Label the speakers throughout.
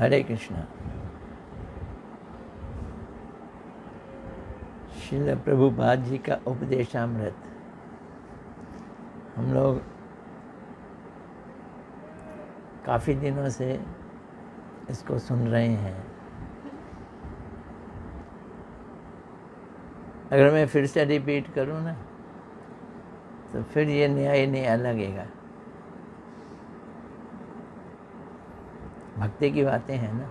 Speaker 1: हरे कृष्णा। श्रील प्रभुपाद जी का उपदेशामृत हम लोग काफ़ी दिनों से इसको सुन रहे हैं। अगर मैं फिर से रिपीट करूं ना तो फिर ये नया ही नया लगेगा। भक्ति की बातें हैं ना,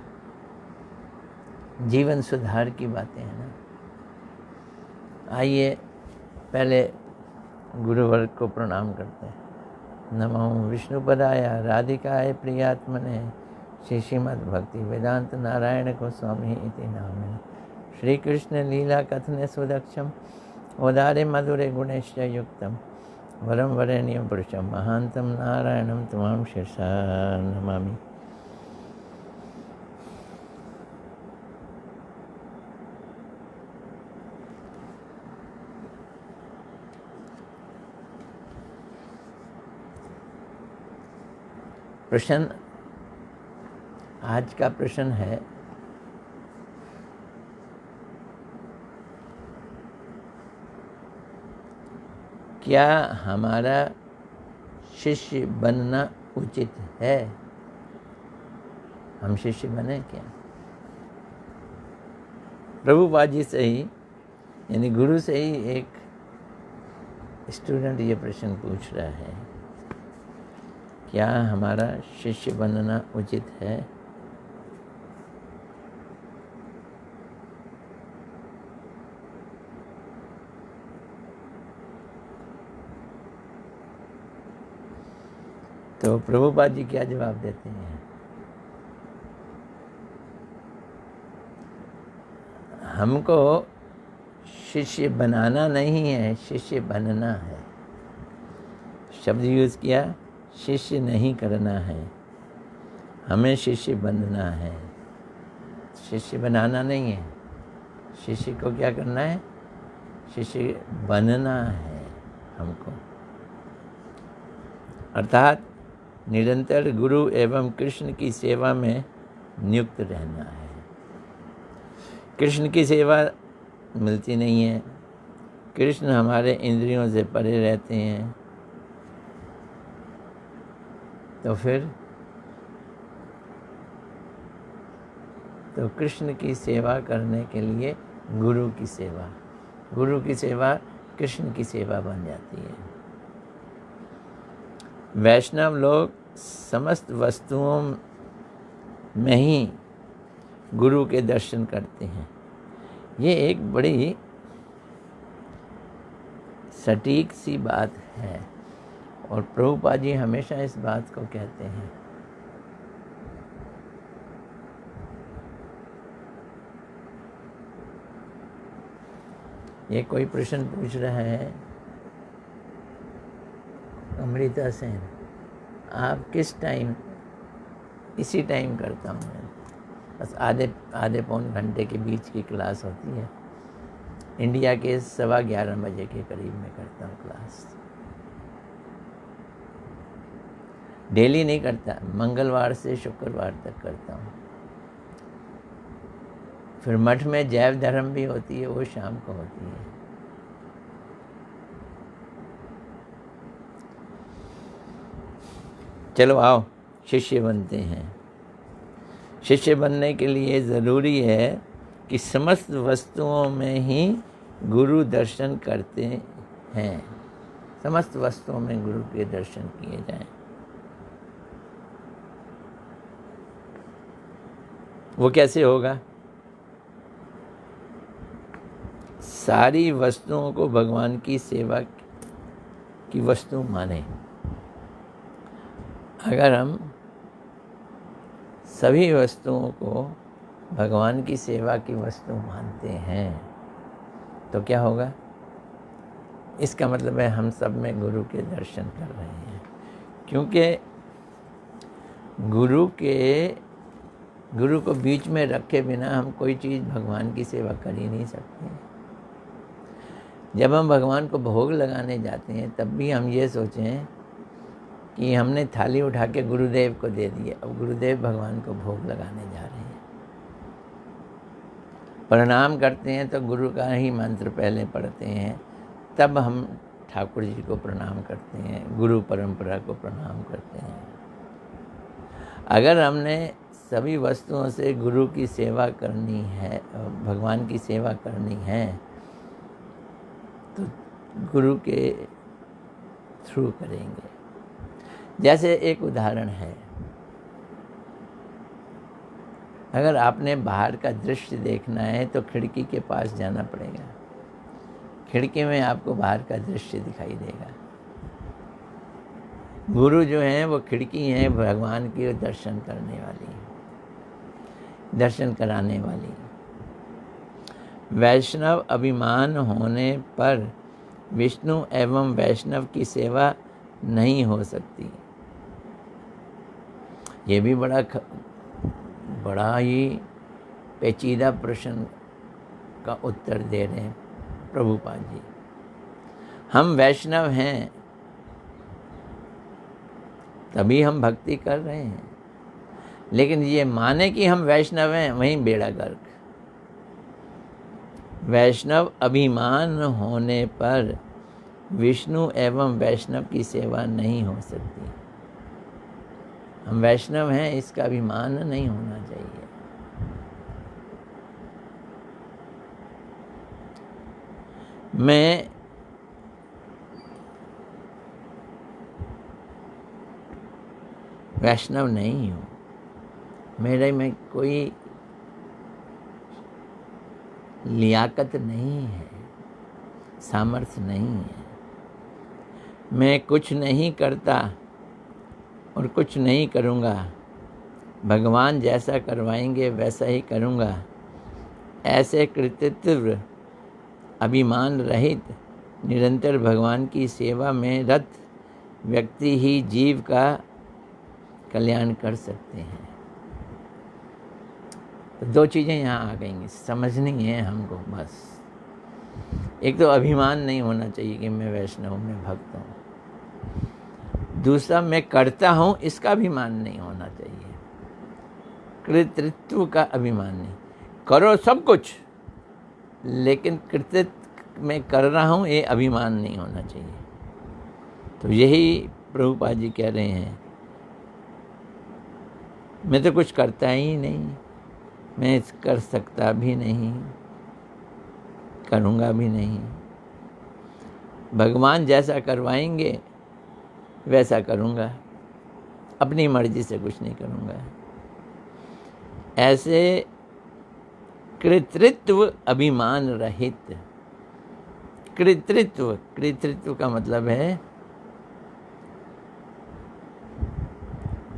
Speaker 1: जीवन सुधार की बातें हैं ना। आइए पहले गुरुवर्ग को प्रणाम करते हैं। नमो विष्णुपदाय राधिकाय प्रियात्मने श्री श्रीमद् भक्ति वेदांत नारायण गोस्वामी इति नामिने श्री कृष्ण लीला कथने सुदक्षम ओदारे मधुरे गुणैश्च युक्तम वरम वरेण्यं पुरुषं महांतं नारायणं तमां शिरसा नमामि। प्रश्न, आज का प्रश्न है, क्या हमारा शिष्य बनना उचित है? हम शिष्य बने क्या? प्रभुपाद जी से ही यानी गुरु से ही एक स्टूडेंट ये प्रश्न पूछ रहा है, क्या हमारा शिष्य बनना उचित है? तो प्रभुपाद जी क्या जवाब देते हैं? हमको शिष्य बनाना नहीं है, शिष्य बनना है। शब्द यूज़ किया, शिष्य नहीं करना है, हमें शिष्य बनना है। शिष्य बनाना नहीं है, शिष्य को क्या करना है? शिष्य बनना है हमको। अर्थात निरंतर गुरु एवं कृष्ण की सेवा में नियुक्त रहना है। कृष्ण की सेवा मिलती नहीं है, कृष्ण हमारे इंद्रियों से परे रहते हैं, तो फिर तो कृष्ण की सेवा करने के लिए गुरु की सेवा, गुरु की सेवा कृष्ण की सेवा बन जाती है। वैष्णव लोग समस्त वस्तुओं में ही गुरु के दर्शन करते हैं। ये एक बड़ी सटीक सी बात है और प्रभुपाद जी हमेशा इस बात को कहते हैं। ये कोई प्रश्न पूछ रहा है, अमृता सेन, आप किस टाइम? इसी टाइम करता हूँ मैं, बस आधे पौन घंटे के बीच की क्लास होती है। इंडिया के 11:15 बजे के करीब में करता हूँ क्लास। डेली नहीं करता, मंगलवार से शुक्रवार तक करता हूँ। फिर मठ में जैव धर्म भी होती है, वो शाम को होती है। चलो आओ शिष्य बनते हैं। शिष्य बनने के लिए ज़रूरी है कि समस्त वस्तुओं में ही गुरु दर्शन करते हैं। समस्त वस्तुओं में गुरु के दर्शन किए जाएं। वो कैसे होगा? सारी वस्तुओं को भगवान की सेवा की वस्तु माने। अगर हम सभी वस्तुओं को भगवान की सेवा की वस्तु मानते हैं तो क्या होगा? इसका मतलब है हम सब में गुरु के दर्शन कर रहे हैं, क्योंकि गुरु को बीच में रखे बिना हम कोई चीज़ भगवान की सेवा कर ही नहीं सकते। जब हम भगवान को भोग लगाने जाते हैं तब भी हम ये सोचें कि हमने थाली उठा के गुरुदेव को दे दी, अब गुरुदेव भगवान को भोग लगाने जा रहे हैं। प्रणाम करते हैं तो गुरु का ही मंत्र पहले पढ़ते हैं, तब हम ठाकुर जी को प्रणाम करते हैं, गुरु परंपरा को प्रणाम करते हैं। अगर हमने सभी वस्तुओं से गुरु की सेवा करनी है, भगवान की सेवा करनी है, तो गुरु के थ्रू करेंगे। जैसे एक उदाहरण है, अगर आपने बाहर का दृश्य देखना है तो खिड़की के पास जाना पड़ेगा। खिड़की में आपको बाहर का दृश्य दिखाई देगा। गुरु जो हैं वो खिड़की हैं भगवान की दर्शन करने वाली, दर्शन कराने वाली। वैष्णव अभिमान होने पर विष्णु एवं वैष्णव की सेवा नहीं हो सकती। ये भी बड़ा ही पेचीदा प्रश्न का उत्तर दे रहे हैं प्रभुपाद जी। हम वैष्णव हैं तभी हम भक्ति कर रहे हैं, लेकिन ये माने कि हम वैष्णव हैं, वहीं बेड़ा गर्क। वैष्णव अभिमान होने पर विष्णु एवं वैष्णव की सेवा नहीं हो सकती। हम वैष्णव हैं इसका अभिमान नहीं होना चाहिए। मैं वैष्णव नहीं हूँ, मेरे में कोई लियाकत नहीं है, सामर्थ्य नहीं है। मैं कुछ नहीं करता और कुछ नहीं करूँगा, भगवान जैसा करवाएंगे वैसा ही करूँगा। ऐसे कृतित्व अभिमान रहित निरंतर भगवान की सेवा में रत व्यक्ति ही जीव का कल्याण कर सकते हैं। तो दो चीज़ें यहाँ आ गई, समझनी है हमको बस। एक तो अभिमान नहीं होना चाहिए कि मैं वैष्णव, मैं भक्त हूँ। दूसरा, मैं करता हूँ इसका अभिमान नहीं होना चाहिए। कृतित्व का अभिमान नहीं। करो सब कुछ, लेकिन कृतित्व में कर रहा हूँ ये अभिमान नहीं होना चाहिए। तो यही प्रभुपाद जी कह रहे हैं, मैं तो कुछ करता ही नहीं, मैं कर सकता भी नहीं, करूँगा भी नहीं। भगवान जैसा करवाएंगे वैसा करूँगा, अपनी मर्जी से कुछ नहीं करूँगा। ऐसे कृतित्व अभिमान रहित। कृतित्व का मतलब है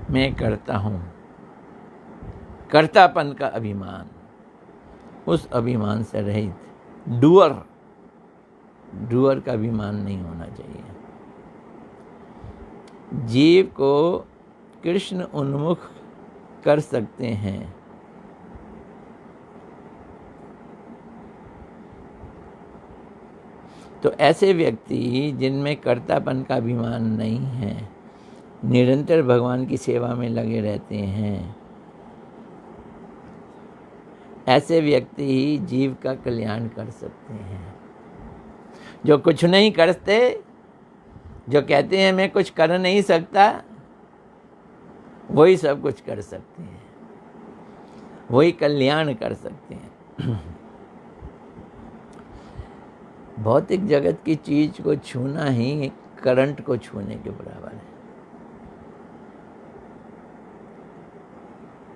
Speaker 1: मैं करता हूँ, कर्तापन का अभिमान, उस अभिमान से रहित डूअर का अभिमान नहीं होना चाहिए। जीव को कृष्ण उन्मुख कर सकते हैं। तो ऐसे व्यक्ति जिनमें कर्तापन का अभिमान नहीं है, निरंतर भगवान की सेवा में लगे रहते हैं, ऐसे व्यक्ति ही जीव का कल्याण कर सकते हैं। जो कुछ नहीं करते, जो कहते हैं मैं कुछ कर नहीं सकता, वही सब कुछ कर सकते हैं, वही कल्याण कर सकते हैं। भौतिक जगत की चीज को छूना ही करंट को छूने के बराबर है।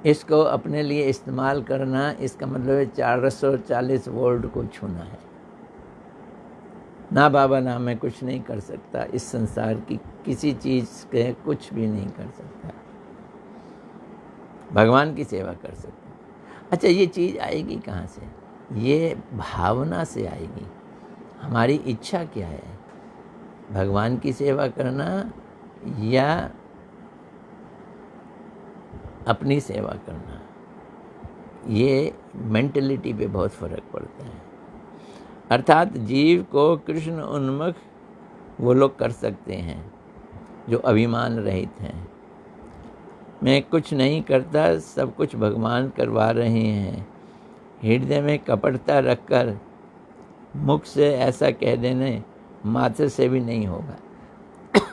Speaker 1: इसको अपने लिए इस्तेमाल करना, इसका मतलब है 440 वोल्ट को छूना है। ना बाबा ना मैं कुछ नहीं कर सकता, इस संसार की किसी चीज़ के कुछ भी नहीं कर सकता, भगवान की सेवा कर सकता। अच्छा, ये चीज़ आएगी कहाँ से? ये भावना से आएगी। हमारी इच्छा क्या है, भगवान की सेवा करना या अपनी सेवा करना? ये मेंटलिटी पे बहुत फर्क पड़ता है। अर्थात जीव को कृष्ण उन्मुख वो लोग कर सकते हैं जो अभिमान रहित हैं। मैं कुछ नहीं करता, सब कुछ भगवान करवा रहे हैं। हृदय में कपटता रखकर मुख से ऐसा कह देने मात्र से भी नहीं होगा।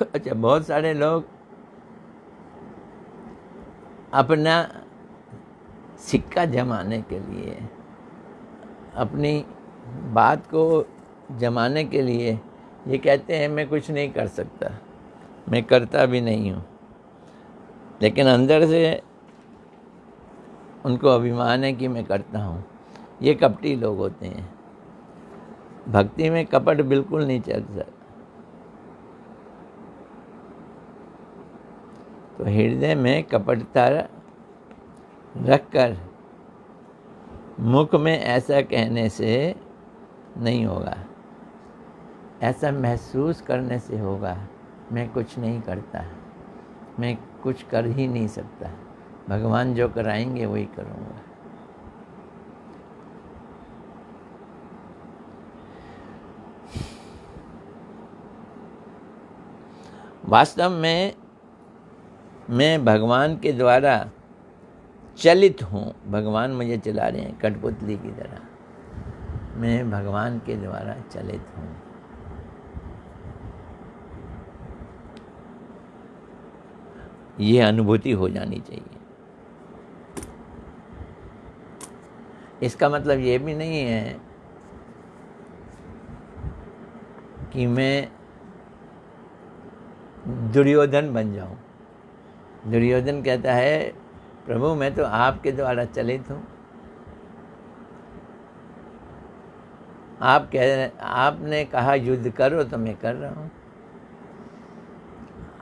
Speaker 1: अच्छा, बहुत सारे लोग अपना सिक्का जमाने के लिए, अपनी बात को जमाने के लिए ये कहते हैं मैं कुछ नहीं कर सकता, मैं करता भी नहीं हूँ, लेकिन अंदर से उनको अभिमान है कि मैं करता हूँ। ये कपटी लोग होते हैं। भक्ति में कपट बिल्कुल नहीं चल सकता। तो हृदय में कपटता रखकर मुख में ऐसा कहने से नहीं होगा, ऐसा महसूस करने से होगा। मैं कुछ नहीं करता, मैं कुछ कर ही नहीं सकता, भगवान जो कराएंगे वही करूँगा। वास्तव में मैं भगवान के द्वारा चलित हूँ। भगवान मुझे चला रहे हैं कठपुतली की तरह। मैं भगवान के द्वारा चलित हूँ। ये अनुभूति हो जानी चाहिए। इसका मतलब ये भी नहीं है कि मैं दुर्योधन बन जाऊं। दुर्योधन कहता है प्रभु मैं तो आपके द्वारा चलित हूँ। आपने कहा युद्ध करो तो मैं कर रहा हूँ,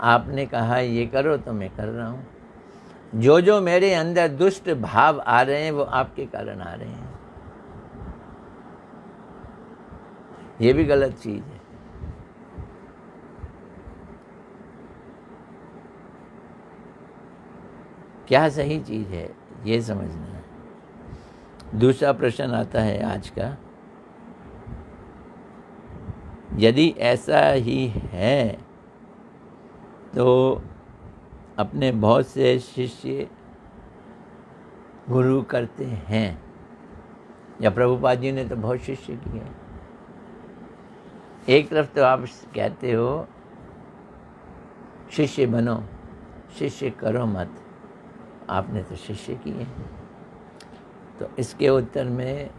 Speaker 1: आपने कहा ये करो तो मैं कर रहा हूँ। जो जो मेरे अंदर दुष्ट भाव आ रहे हैं वो आपके कारण आ रहे हैं। ये भी गलत चीज़ है। क्या सही चीज़ है ये समझना है। दूसरा प्रश्न आता है आज का, यदि ऐसा ही है तो अपने बहुत से शिष्य गुरु करते हैं, या प्रभुपाद जी ने तो बहुत शिष्य किए। एक तरफ तो आप कहते हो शिष्य बनो, शिष्य करो मत, आपने तो शिष्य किए। तो इसके उत्तर में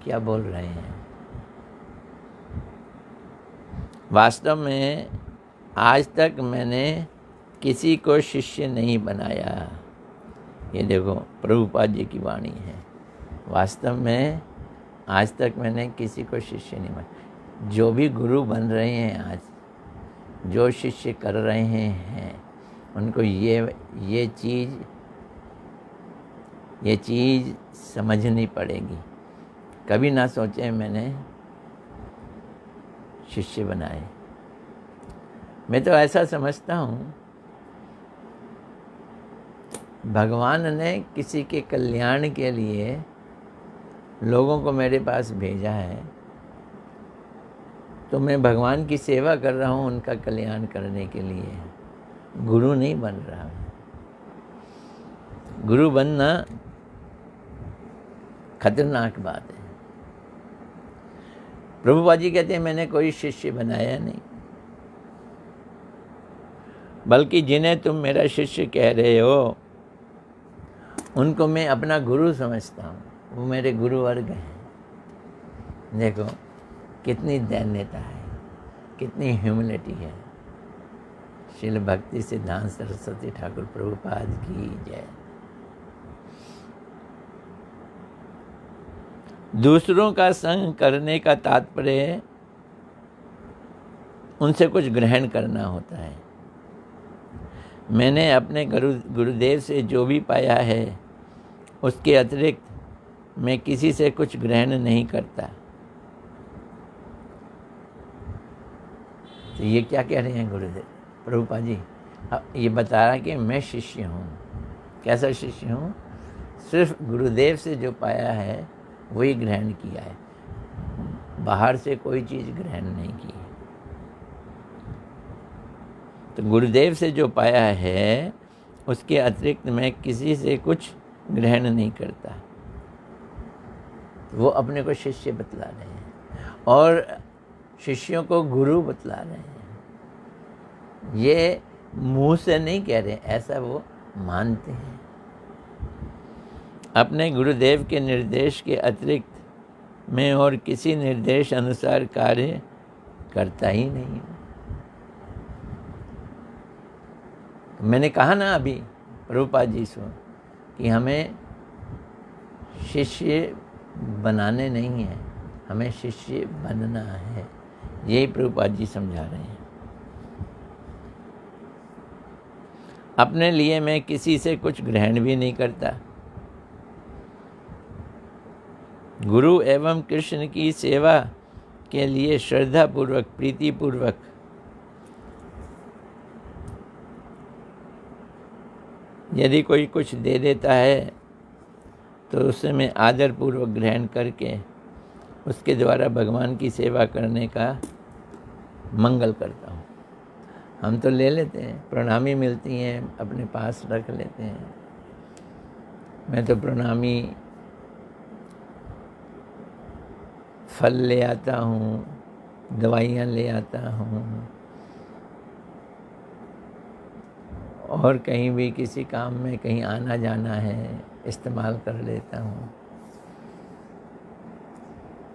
Speaker 1: क्या बोल रहे हैं? वास्तव में आज तक मैंने किसी को शिष्य नहीं बनाया। ये देखो प्रभुपाद जी की वाणी है। वास्तव में आज तक मैंने किसी को शिष्य नहीं बनाया। जो भी गुरु बन रहे हैं आज, जो शिष्य कर रहे हैं, उनको ये चीज़ समझनी पड़ेगी। कभी ना सोचें मैंने शिष्य बनाए। मैं तो ऐसा समझता हूँ भगवान ने किसी के कल्याण के लिए लोगों को मेरे पास भेजा है, तो मैं भगवान की सेवा कर रहा हूँ उनका कल्याण करने के लिए। गुरु नहीं बन रहा। गुरु बनना खतरनाक बात है। प्रभुपाद जी कहते हैं मैंने कोई शिष्य बनाया नहीं, बल्कि जिन्हें तुम मेरा शिष्य कह रहे हो उनको मैं अपना गुरु समझता हूँ। वो मेरे गुरु वर्ग हैं। देखो कितनी दैन्यता है, कितनी ह्यूमिलिटी है। श्रील भक्ति सिद्धांत सरस्वती ठाकुर प्रभुपाद की जय। दूसरों का संग करने का तात्पर्य उनसे कुछ ग्रहण करना होता है। मैंने अपने गुरुदेव से जो भी पाया है उसके अतिरिक्त मैं किसी से कुछ ग्रहण नहीं करता। तो ये क्या कह रहे हैं गुरुदेव प्रभुपाद जी? ये बता रहा कि मैं शिष्य हूँ। कैसा शिष्य हूँ? सिर्फ गुरुदेव से जो पाया है वही ग्रहण किया है, बाहर से कोई चीज़ ग्रहण नहीं की है। तो गुरुदेव से जो पाया है उसके अतिरिक्त मैं किसी से कुछ ग्रहण नहीं करता। वो अपने को शिष्य बतला रहे हैं और शिष्यों को गुरु बतला रहे हैं। ये मुंह से नहीं कह रहे, ऐसा वो मानते हैं। अपने गुरुदेव के निर्देश के अतिरिक्त मैं और किसी निर्देश अनुसार कार्य करता ही नहीं हूँ। मैंने कहा ना अभी प्रभुपाद जी से कि हमें शिष्य बनाने नहीं है, हमें शिष्य बनना है। यही प्रभुपाद जी समझा रहे हैं। अपने लिए मैं किसी से कुछ ग्रहण भी नहीं करता। गुरु एवं कृष्ण की सेवा के लिए श्रद्धापूर्वक, प्रीतिपूर्वक यदि कोई कुछ दे देता है तो उसे मैं आदरपूर्वक ग्रहण करके उसके द्वारा भगवान की सेवा करने का मंगल करता हूँ। हम तो ले लेते हैं, प्रणामी मिलती हैं अपने पास रख लेते हैं। मैं तो प्रणामी फल ले आता हूँ, दवाइयाँ ले आता हूँ, और कहीं भी किसी काम में कहीं आना जाना है इस्तेमाल कर लेता हूँ।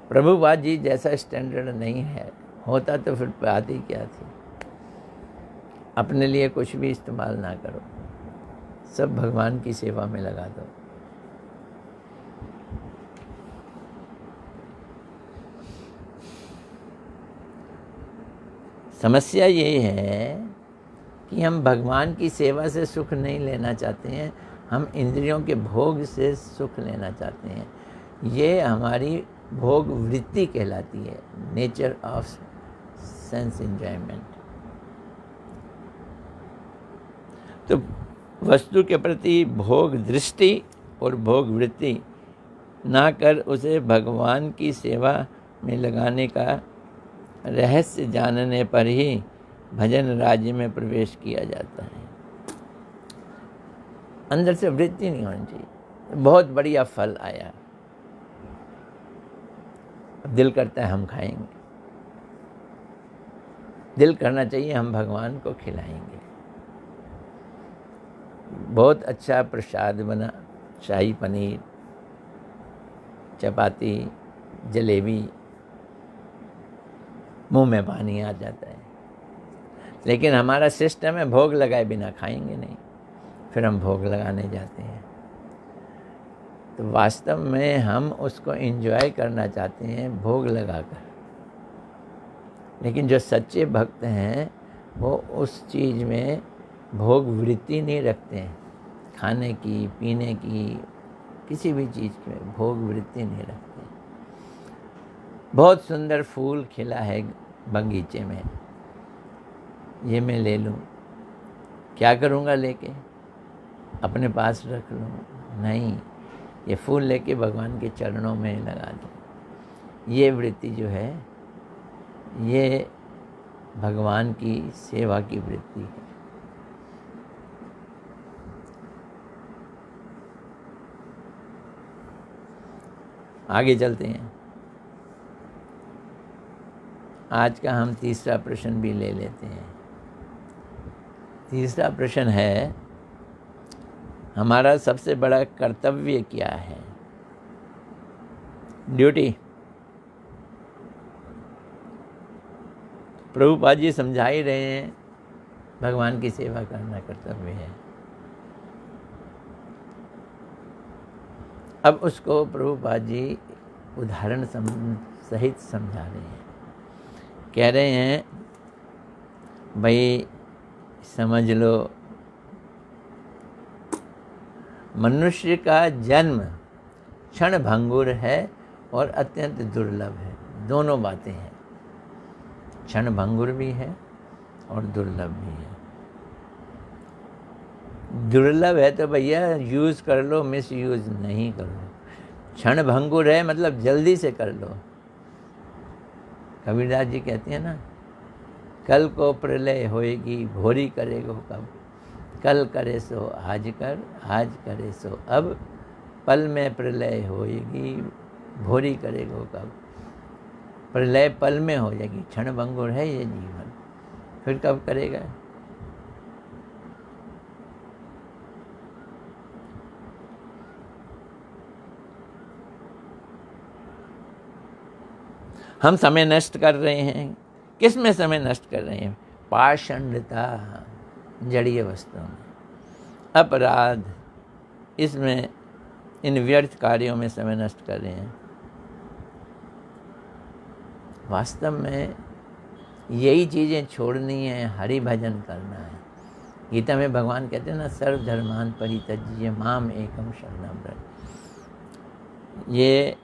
Speaker 1: प्रभुपाद जी जैसा स्टैंडर्ड नहीं है, होता तो फिर बात ही क्या थी। अपने लिए कुछ भी इस्तेमाल ना करो, सब भगवान की सेवा में लगा दो। समस्या ये है कि हम भगवान की सेवा से सुख नहीं लेना चाहते हैं, हम इंद्रियों के भोग से सुख लेना चाहते हैं। ये हमारी भोग वृत्ति कहलाती है, नेचर ऑफ सेंस एंजॉयमेंट। तो वस्तु के प्रति भोग दृष्टि और भोग वृत्ति ना कर उसे भगवान की सेवा में लगाने का रहस्य जानने पर ही भजन राज्य में प्रवेश किया जाता है। अंदर से वृत्ति नहीं होनी चाहिए। बहुत बढ़िया फल आया, दिल करता है हम खाएंगे, दिल करना चाहिए हम भगवान को खिलाएंगे। बहुत अच्छा प्रसाद बना, शाही पनीर, चपाती, जलेबी, मुंह में पानी आ जाता है। लेकिन हमारा सिस्टम है भोग लगाए बिना खाएंगे नहीं, फिर हम भोग लगाने जाते हैं। तो वास्तव में हम उसको एंजॉय करना चाहते हैं भोग लगाकर। लेकिन जो सच्चे भक्त हैं वो उस चीज़ में भोग वृत्ति नहीं रखते हैं। खाने की, पीने की, किसी भी चीज़ में भोग वृत्ति नहीं रखते। बहुत सुंदर फूल खिला है बगीचे में, ये मैं ले लूँ, क्या करूँगा लेके? अपने पास रख लूँ? नहीं, ये फूल लेके भगवान के चरणों में लगा दूँ। ये वृत्ति जो है ये भगवान की सेवा की वृत्ति है। आगे चलते हैं। आज का हम तीसरा प्रश्न भी ले लेते हैं। तीसरा प्रश्न है, हमारा सबसे बड़ा कर्तव्य क्या है? ड्यूटी। प्रभुपाद जी समझा ही रहे हैं, भगवान की सेवा करना कर्तव्य है। अब उसको प्रभुपाद जी उदाहरण सहित समझा रहे हैं। कह रहे हैं भाई समझ लो, मनुष्य का जन्म क्षण भंगुर है और अत्यंत दुर्लभ है। दोनों बातें हैं, क्षण भंगुर भी है और दुर्लभ भी है। दुर्लभ है तो भैया यूज़ कर लो, मिस यूज़ नहीं करो। क्षण भंगुर है मतलब जल्दी से कर लो। कबीरदास जी कहते हैं ना, कल को प्रलय होएगी भोरी करेगो कब, कल करे सो आज कर, आज करे सो अब, पल में प्रलय होएगी भोरी करेगो कब। प्रलय पल में हो जाएगी, क्षण भंगुर है ये जीवन, फिर कब करेगा। हम समय नष्ट कर रहे हैं, किस में समय नष्ट कर रहे हैं? पाषंडता, जड़ीय वस्तुओं में, अपराध, इसमें इन व्यर्थ कार्यों में समय नष्ट कर रहे हैं। वास्तव में यही चीज़ें छोड़नी है, हरि भजन करना है। गीता में भगवान कहते हैं ना, सर्वधर्मान परित्यज्य माम एकम शरणं व्रज। ये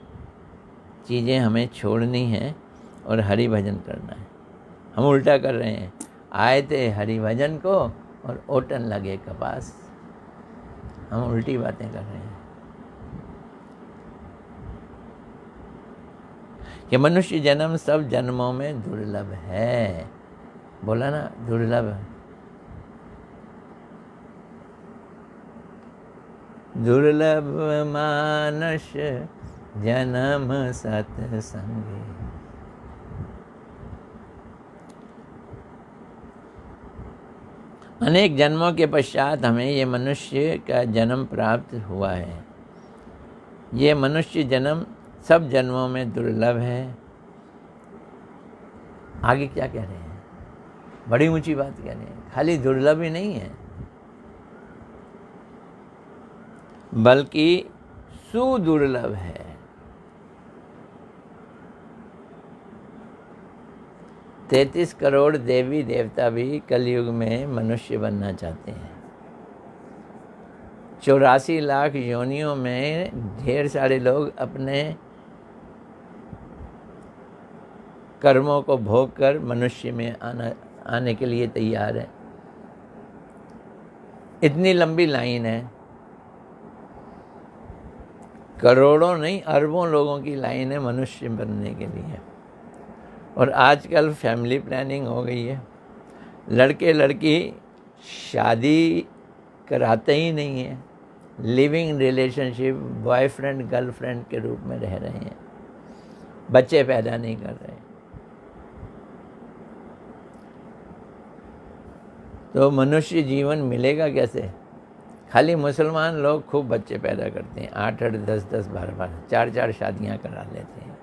Speaker 1: चीज़ें हमें छोड़नी है और हरि भजन करना है। हम उल्टा कर रहे हैं, आए थे हरि भजन को और ओटन लगे कपास। हम उल्टी बातें कर रहे हैं। कि मनुष्य जन्म सब जन्मों में दुर्लभ है, बोला ना, दुर्लभ है। दुर्लभ मानस जन्म सत्संगे। अनेक जन्मों के पश्चात हमें ये मनुष्य का जन्म प्राप्त हुआ है। ये मनुष्य जन्म सब जन्मों में दुर्लभ है। आगे क्या कह रहे हैं? बड़ी ऊंची बात कह रहे हैं। खाली दुर्लभ ही नहीं है, बल्कि सुदुर्लभ है। तैंतीस करोड़ देवी देवता भी कलयुग में मनुष्य बनना चाहते हैं। 84 लाख योनियों में ढेर सारे लोग अपने कर्मों को भोग कर मनुष्य में आने के लिए तैयार है। इतनी लंबी लाइन है, करोड़ों नहीं अरबों लोगों की लाइन है मनुष्य बनने के लिए। और आजकल फैमिली प्लानिंग हो गई है, लड़के लड़की शादी कराते ही नहीं है, लिविंग रिलेशनशिप बॉयफ्रेंड गर्लफ्रेंड के रूप में रह रहे हैं, बच्चे पैदा नहीं कर रहे। तो मनुष्य जीवन मिलेगा कैसे? खाली मुसलमान लोग खूब बच्चे पैदा करते हैं, 8-8, 10-10, 12-12, 4-4 शादियां करा लेते हैं।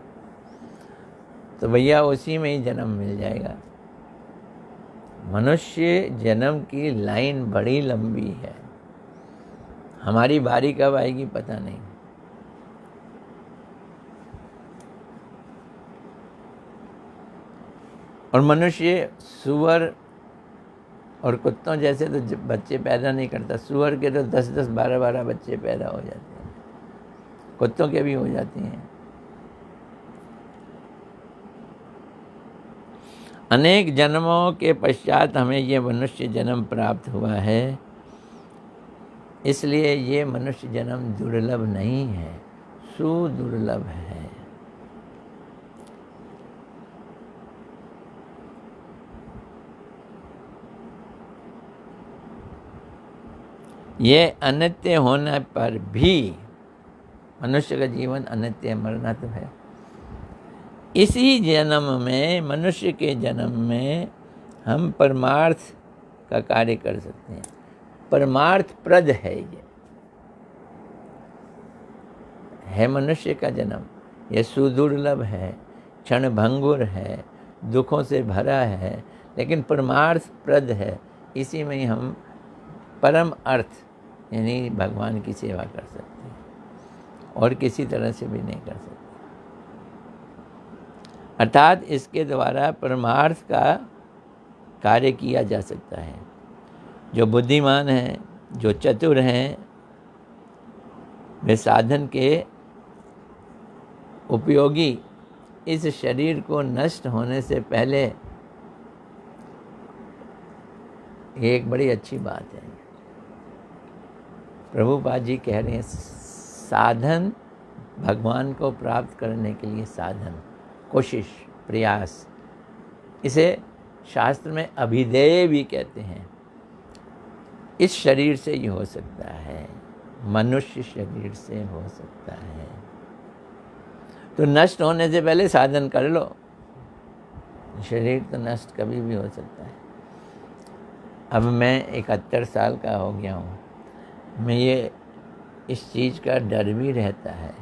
Speaker 1: तो भैया उसी में ही जन्म मिल जाएगा। मनुष्य जन्म की लाइन बड़ी लंबी है, हमारी बारी कब आएगी पता नहीं। और मनुष्य सुअर और कुत्तों जैसे तो बच्चे पैदा नहीं करता। सुअर के तो 10-10, 12-12 बच्चे पैदा हो जाते हैं, कुत्तों के भी हो जाते हैं। अनेक जन्मों के पश्चात हमें ये मनुष्य जन्म प्राप्त हुआ है, इसलिए ये मनुष्य जन्म दुर्लभ नहीं है, सुदुर्लभ है। ये अनित्य होने पर भी, मनुष्य का जीवन अनित्य, मरना तो है। इसी जन्म में, मनुष्य के जन्म में हम परमार्थ का कार्य कर सकते हैं। परमार्थ प्रद है, ये है मनुष्य का जन्म। ये सुदुर्लभ है, क्षण भंगुर है, दुखों से भरा है, लेकिन परमार्थ प्रद है। इसी में ही हम परम अर्थ यानी भगवान की सेवा कर सकते हैं, और किसी तरह से भी नहीं कर सकते। अर्थात इसके द्वारा परमार्थ का कार्य किया जा सकता है। जो बुद्धिमान हैं, जो चतुर हैं, वे साधन के उपयोगी इस शरीर को नष्ट होने से पहले, ये एक बड़ी अच्छी बात है, प्रभुपाद जी कह रहे हैं, साधन भगवान को प्राप्त करने के लिए साधन, कोशिश, प्रयास, इसे शास्त्र में अभिधेय भी कहते हैं। इस शरीर से ही हो सकता है, मनुष्य शरीर से हो सकता है। तो नष्ट होने से पहले साधन कर लो। शरीर तो नष्ट कभी भी हो सकता है। अब मैं 71 साल का हो गया हूँ। मैं ये इस चीज़ का डर भी रहता है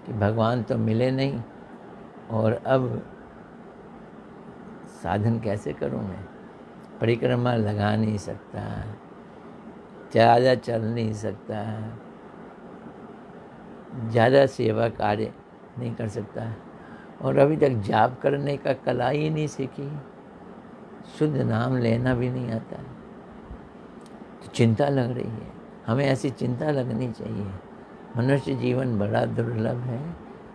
Speaker 1: कि भगवान तो मिले नहीं, और अब साधन कैसे करूँ मैं? परिक्रमा लगा नहीं सकता, ज़्यादा चल नहीं सकता, ज़्यादा सेवा कार्य नहीं कर सकता, और अभी तक जाप करने का कला ही नहीं सीखी, शुद्ध नाम लेना भी नहीं आता है। तो चिंता लग रही है। हमें ऐसी चिंता लगनी चाहिए। मनुष्य जीवन बड़ा दुर्लभ है,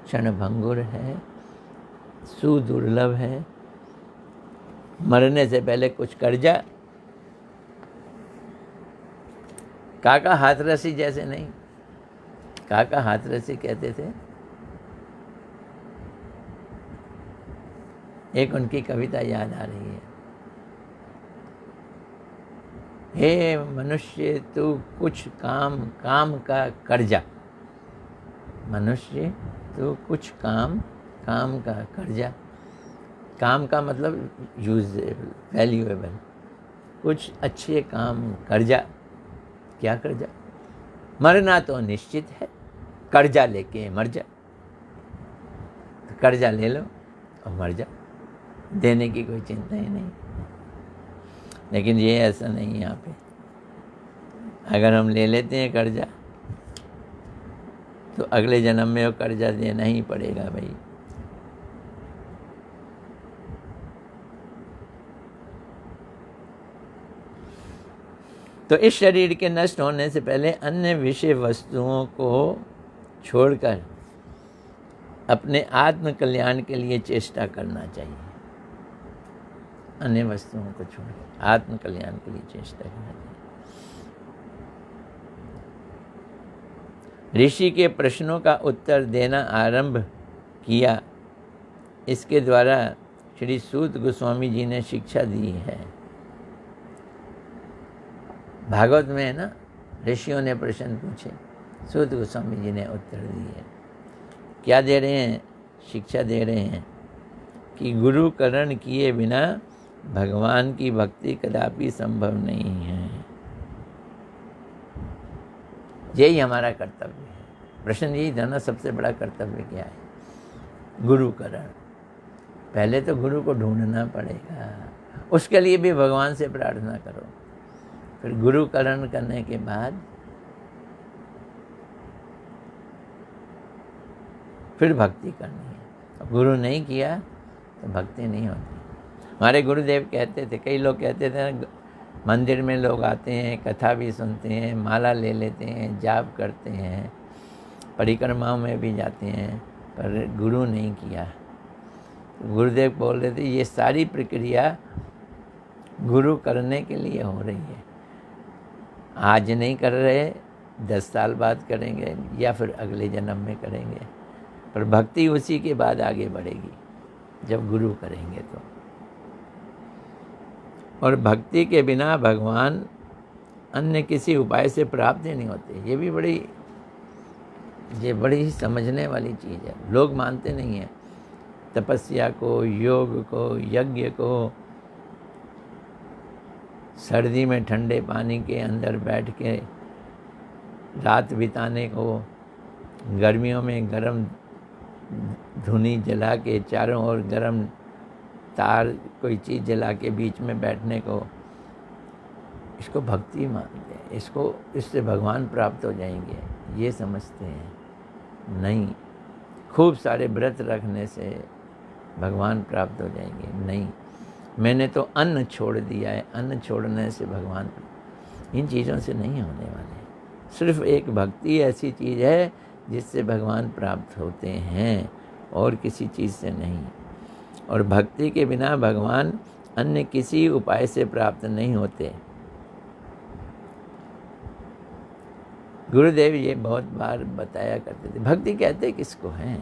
Speaker 1: क्षणभंगुर है, सुदुर्लभ है। मरने से पहले कुछ कर जा। काका हाथरसी जैसे नहीं, काका हाथरसी कहते थे। एक उनकी कविता याद आ रही है, हे मनुष्य तू कुछ काम काम का कर जा। मनुष्य तू कुछ काम काम का कर जा। काम का मतलब यूजेबल, वैल्यूएबल। कुछ अच्छे काम कर जा। क्या कर जा? मरना तो निश्चित है, कर्जा लेके मर जा। तो कर्जा ले लो और मर जा, देने की कोई चिंता ही नहीं। लेकिन ये ऐसा नहीं है। यहाँ पे अगर हम ले लेते हैं कर्जा, तो अगले जन्म में वो कर्जा देना ही पड़ेगा भाई। तो इस शरीर के नष्ट होने से पहले अन्य विषय वस्तुओं को छोड़कर अपने आत्म कल्याण के लिए चेष्टा करना चाहिए। अन्य वस्तुओं को छोड़कर आत्म कल्याण के लिए चेष्टा करना चाहिए। ऋषि के प्रश्नों का उत्तर देना आरंभ किया। इसके द्वारा श्री सूत गोस्वामी जी ने शिक्षा दी है। भागवत में है ना, ऋषियों ने प्रश्न पूछे, सूत गोस्वामी जी ने उत्तर दिए। क्या दे रहे हैं? शिक्षा दे रहे हैं कि गुरु करण किए बिना भगवान की भक्ति कदापि संभव नहीं है। यही हमारा कर्तव्य है। प्रश्न यही था ना, सबसे बड़ा कर्तव्य क्या है? गुरु करण। पहले तो गुरु को ढूंढना पड़ेगा, उसके लिए भी भगवान से प्रार्थना करो। फिर गुरु करण करने के बाद फिर भक्ति करनी है। गुरु नहीं किया तो भक्ति नहीं होती। हमारे गुरुदेव कहते थे, कई लोग कहते थे, मंदिर में लोग आते हैं, कथा भी सुनते हैं, माला ले लेते हैं, जाप करते हैं, परिक्रमाओं में भी जाते हैं, पर गुरु नहीं किया। गुरुदेव बोल रहे थे, ये सारी प्रक्रिया गुरु करने के लिए हो रही है। आज नहीं कर रहे, 10 साल बाद करेंगे या फिर अगले जन्म में करेंगे, पर भक्ति उसी के बाद आगे बढ़ेगी जब गुरु करेंगे तो। और भक्ति के बिना भगवान अन्य किसी उपाय से प्राप्त ही नहीं होते। ये भी बड़ी ही समझने वाली चीज़ है। लोग मानते नहीं हैं। तपस्या को, योग को, यज्ञ को, सर्दी में ठंडे पानी के अंदर बैठ के रात बिताने को, गर्मियों में गरम धुनी जला के चारों ओर गरम तार कोई चीज़ जला के बीच में बैठने को, इसको भक्ति मानते हैं। इससे भगवान प्राप्त हो जाएंगे, ये समझते हैं। नहीं, खूब सारे व्रत रखने से भगवान प्राप्त हो जाएंगे, नहीं। मैंने तो अन्न छोड़ दिया है, अन्न छोड़ने से भगवान, इन चीज़ों से नहीं होने वाले। सिर्फ एक भक्ति ऐसी चीज़ है जिससे भगवान प्राप्त होते हैं, और किसी चीज़ से नहीं। और भक्ति के बिना भगवान अन्य किसी उपाय से प्राप्त नहीं होते। गुरुदेव ये बहुत बार बताया करते थे। भक्ति कहते किसको हैं?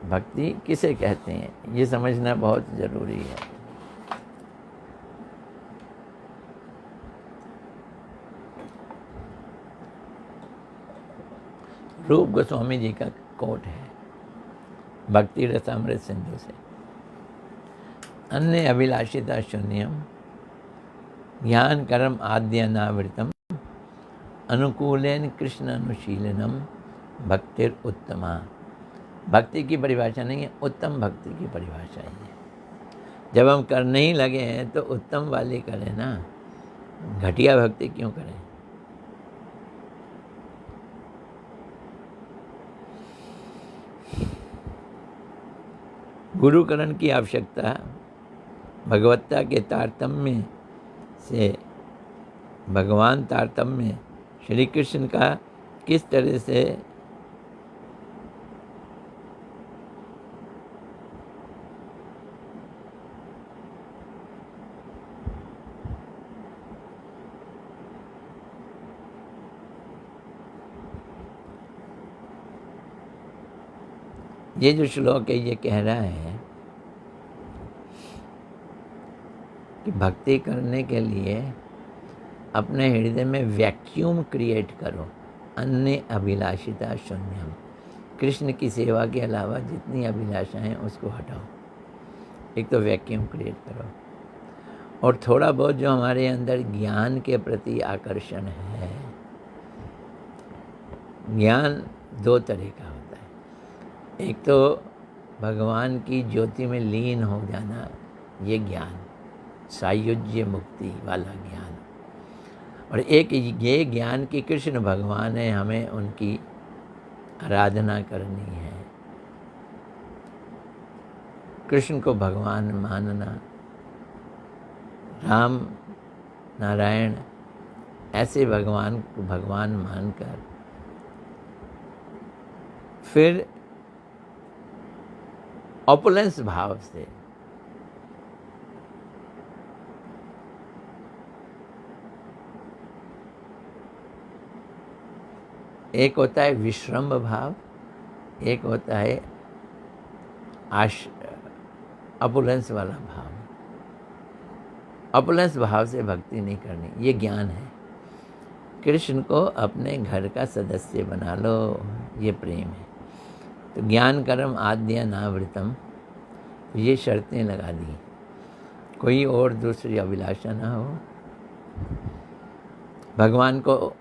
Speaker 1: भक्ति किसे कहते हैं, ये समझना बहुत ज़रूरी है। रूप गोस्वामी जी का कोट है भक्ति रसामृत सिंधु से। अन्य अभिलाषिता शून्यम ज्ञान कर्म आद्य अनावृतम अनुकूलेन कृष्ण अनुशीलनम भक्तिर उत्तमा। भक्ति की परिभाषा नहीं है, उत्तम भक्ति की परिभाषा ही है। जब हम करने ही लगे हैं तो उत्तम वाली करें ना, घटिया भक्ति क्यों करें। गुरुकरण की आवश्यकता भगवत्ता के तारतम्य से भगवान तारतम्य श्री कृष्ण का किस तरह से ये जो श्लोक है ये कह रहा है कि भक्ति करने के लिए अपने हृदय में वैक्यूम क्रिएट करो, अन्य अभिलाषिता शून्यम। कृष्ण की सेवा के अलावा जितनी अभिलाषाएं हैं उसको हटाओ। एक तो वैक्यूम क्रिएट करो, और थोड़ा बहुत जो हमारे अंदर ज्ञान के प्रति आकर्षण है, ज्ञान दो तरह का होता है। एक तो भगवान की ज्योति में लीन हो जाना, ये ज्ञान सायुज्य मुक्ति वाला ज्ञान, और एक ये ज्ञान कि कृष्ण भगवान है, हमें उनकी आराधना करनी है, कृष्ण को भगवान मानना, राम नारायण ऐसे भगवान को भगवान मानकर फिर ऑपुलेंस भाव से एक होता है विश्रम्भ भाव, एक होता है अपुलेंस वाला भाव। अपुलेंस भाव से भक्ति नहीं करनी, ये ज्ञान है। कृष्ण को अपने घर का सदस्य बना लो, ये प्रेम है। तो ज्ञान कर्म आद्य अनावृतम, ये शर्तें लगा दी, कोई और दूसरी अभिलाषा ना हो। भगवान को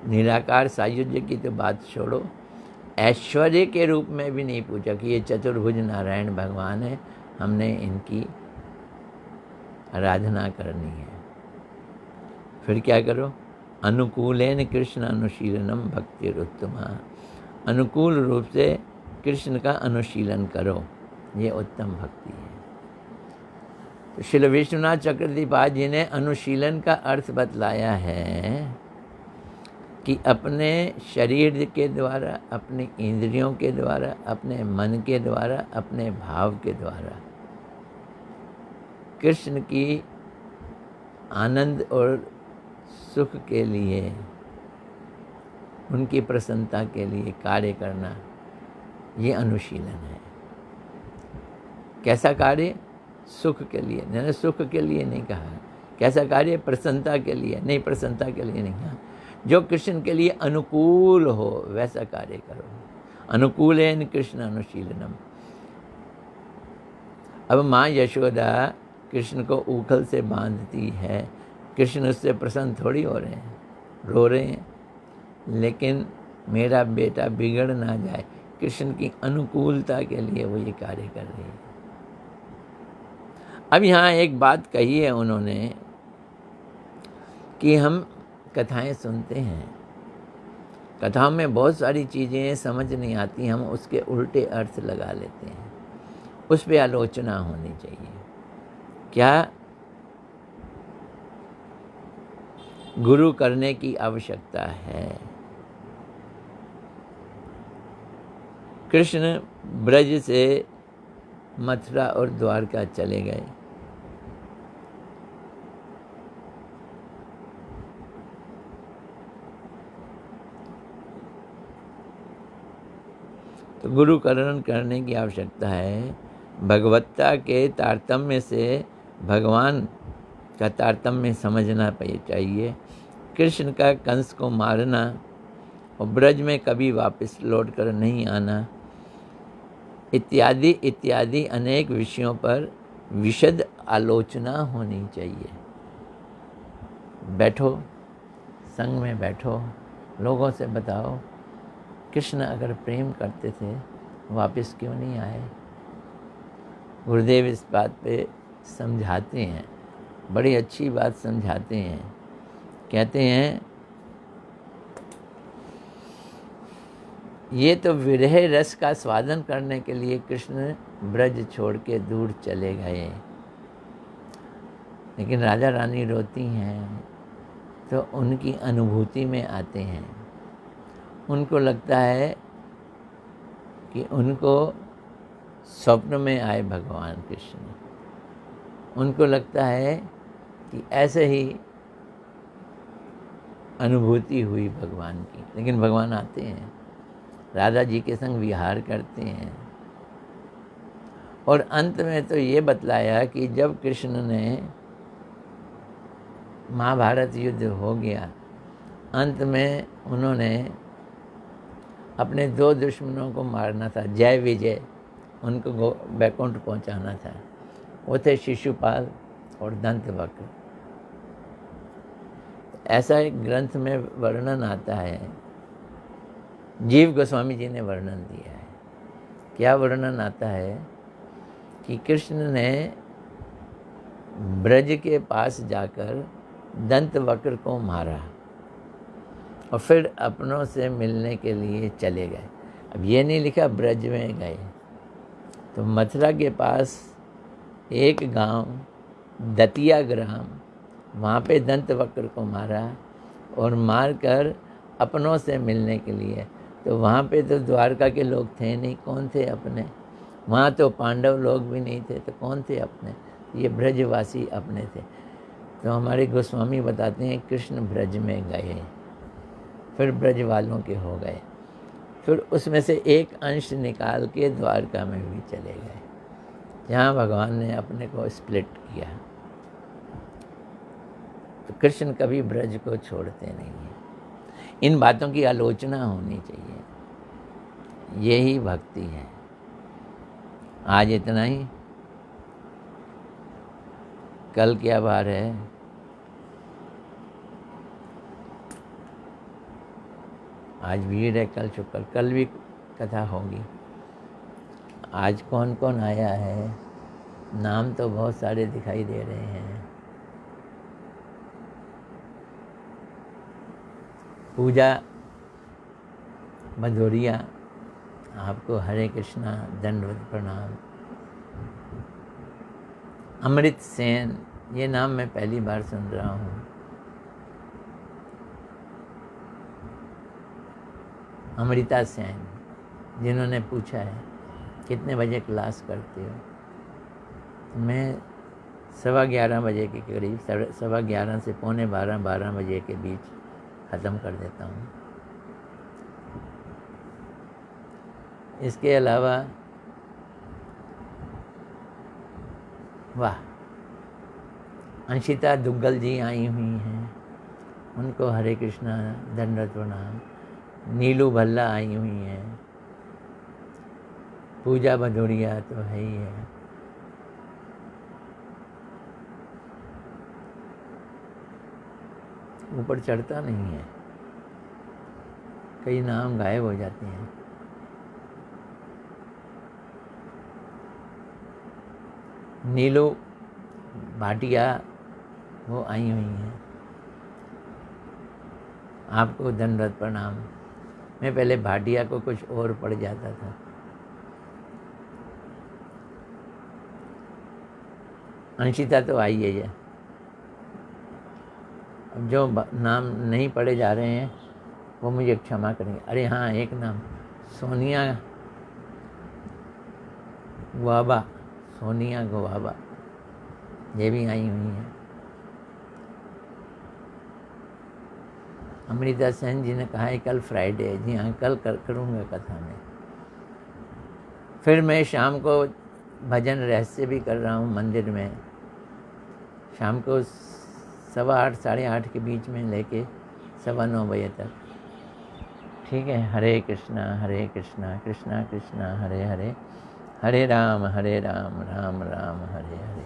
Speaker 1: निराकार सायुज्य की तो बात छोड़ो, ऐश्वर्य के रूप में भी नहीं पूछा कि ये चतुर्भुज नारायण भगवान है, हमने इनकी आराधना करनी है। फिर क्या करो, अनुकूलेन कृष्ण अनुशीलनम भक्तिरुत्तमा। अनुकूल रूप से कृष्ण का अनुशीलन करो, ये उत्तम भक्ति है। तो श्री विश्वनाथ चक्रवर्तीपाद जी ने अनुशीलन का अर्थ बतलाया है कि अपने शरीर के द्वारा, अपने इंद्रियों के द्वारा, अपने मन के द्वारा, अपने भाव के द्वारा कृष्ण की आनंद और सुख के लिए, उनकी प्रसन्नता के लिए कार्य करना, ये अनुशीलन है। कैसा कार्य? सुख के लिए। मैंने सुख के लिए नहीं कहा। कैसा कार्य? प्रसन्नता के लिए नहीं, प्रसन्नता के लिए नहीं कहा। जो कृष्ण के लिए अनुकूल हो वैसा कार्य करो। अनुकूलेन कृष्ण अनुशीलनम। अब माँ यशोदा कृष्ण को उखल से बांधती है, कृष्ण उससे प्रसन्न थोड़ी हो रहे हैं, रो रहे हैं, लेकिन मेरा बेटा बिगड़ ना जाए, कृष्ण की अनुकूलता के लिए वो ये कार्य कर रही है। अब यहाँ एक बात कही है उन्होंने कि हम कथाएं सुनते हैं, कथाओं में बहुत सारी चीज़ें समझ नहीं आती, हम उसके उल्टे अर्थ लगा लेते हैं, उस पर आलोचना होनी चाहिए। क्या गुरु करने की आवश्यकता है? कृष्ण ब्रज से मथुरा और द्वारका चले गए, तो गुरुकरण करने की आवश्यकता है। भगवत्ता के तारतम्य से भगवान का तारतम्य समझना चाहिए। कृष्ण का कंस को मारना और ब्रज में कभी वापस लौट कर नहीं आना, इत्यादि इत्यादि अनेक विषयों पर विशद आलोचना होनी चाहिए। बैठो, संग में बैठो, लोगों से बताओ कृष्ण अगर प्रेम करते थे वापस क्यों नहीं आए। गुरुदेव इस बात पे समझाते हैं, बड़ी अच्छी बात समझाते हैं। कहते हैं ये तो विरह रस का स्वादन करने के लिए कृष्ण ब्रज छोड़ के दूर चले गए, लेकिन राजा रानी रोती हैं तो उनकी अनुभूति में आते हैं। उनको लगता है कि उनको स्वप्न में आए भगवान कृष्ण, उनको लगता है कि ऐसे ही अनुभूति हुई भगवान की, लेकिन भगवान आते हैं, राधा जी के संग विहार करते हैं। और अंत में तो ये बतलाया कि जब कृष्ण ने महाभारत युद्ध हो गया, अंत में उन्होंने अपने 2 दुश्मनों को मारना था, जय विजय, उनको बैकुंठ पहुंचाना था। वो थे शिशुपाल और दंतवक्र। ऐसा एक ग्रंथ में वर्णन आता है, जीव गोस्वामी जी ने वर्णन दिया है। क्या वर्णन आता है कि कृष्ण ने ब्रज के पास जाकर दंतवक्र को मारा और फिर अपनों से मिलने के लिए चले गए। अब ये नहीं लिखा ब्रज में गए, तो मथुरा के पास एक गांव दतिया ग्राम, वहाँ पे दंतवक्र को मारा और मारकर अपनों से मिलने के लिए। तो वहाँ पे तो द्वारका के लोग थे नहीं, कौन थे अपने? वहाँ तो पांडव लोग भी नहीं थे, तो कौन थे अपने? ये ब्रजवासी अपने थे। तो हमारे गोस्वामी बताते हैं कृष्ण ब्रज में गए, फिर ब्रज वालों के हो गए, फिर उसमें से एक अंश निकाल के द्वारका में भी चले गए, जहाँ भगवान ने अपने को स्प्लिट किया। तो कृष्ण कभी ब्रज को छोड़ते नहीं हैं। इन बातों की आलोचना होनी चाहिए, यही भक्ति है। आज इतना ही, कल क्या बार है? आज भीड़ है, कल शुक्र, कल भी कथा होगी। आज कौन कौन आया है? नाम तो बहुत सारे दिखाई दे रहे हैं। पूजा भदौरिया, आपको हरे कृष्णा, दंडवत प्रणाम। अमृत सेन, ये नाम मैं पहली बार सुन रहा हूँ। अमृता सेन, जिन्होंने पूछा है कितने बजे क्लास करते हो, मैं 11:15 बजे के करीब, 11:15 से 11:45, 12 बजे के बीच ख़त्म कर देता हूँ। इसके अलावा वाह, अंशिता दुग्गल जी आई हुई हैं, उनको हरे कृष्णा, दंडवत प्रणाम। नीलू भल्ला आई हुई हैं, पूजा भदौरिया तो है ही है। ऊपर चढ़ता नहीं है, कई नाम गायब हो जाते हैं। नीलू भाटिया वो आई हुई हैं, आपको दंडवत प्रणाम। मैं पहले भाटिया को कुछ और पड़ जाता था। अंशिता तो आई है। अब जो नाम नहीं पढ़े जा रहे हैं वो मुझे क्षमा करेंगे। अरे हाँ, एक नाम सोनिया गुआबा, सोनिया गुआबा, ये भी आई हुई हैं। अमृता सेन जी ने कहा है कल फ्राइडे है। जी हाँ, कल करूँगा कथा में। फिर मैं शाम को भजन रहस्य भी कर रहा हूँ मंदिर में, शाम को 8:15 साढ़े 8 के बीच में लेके 9:15 बजे तक। ठीक है। हरे कृष्णा कृष्णा कृष्णा हरे हरे, हरे राम राम राम हरे हरे।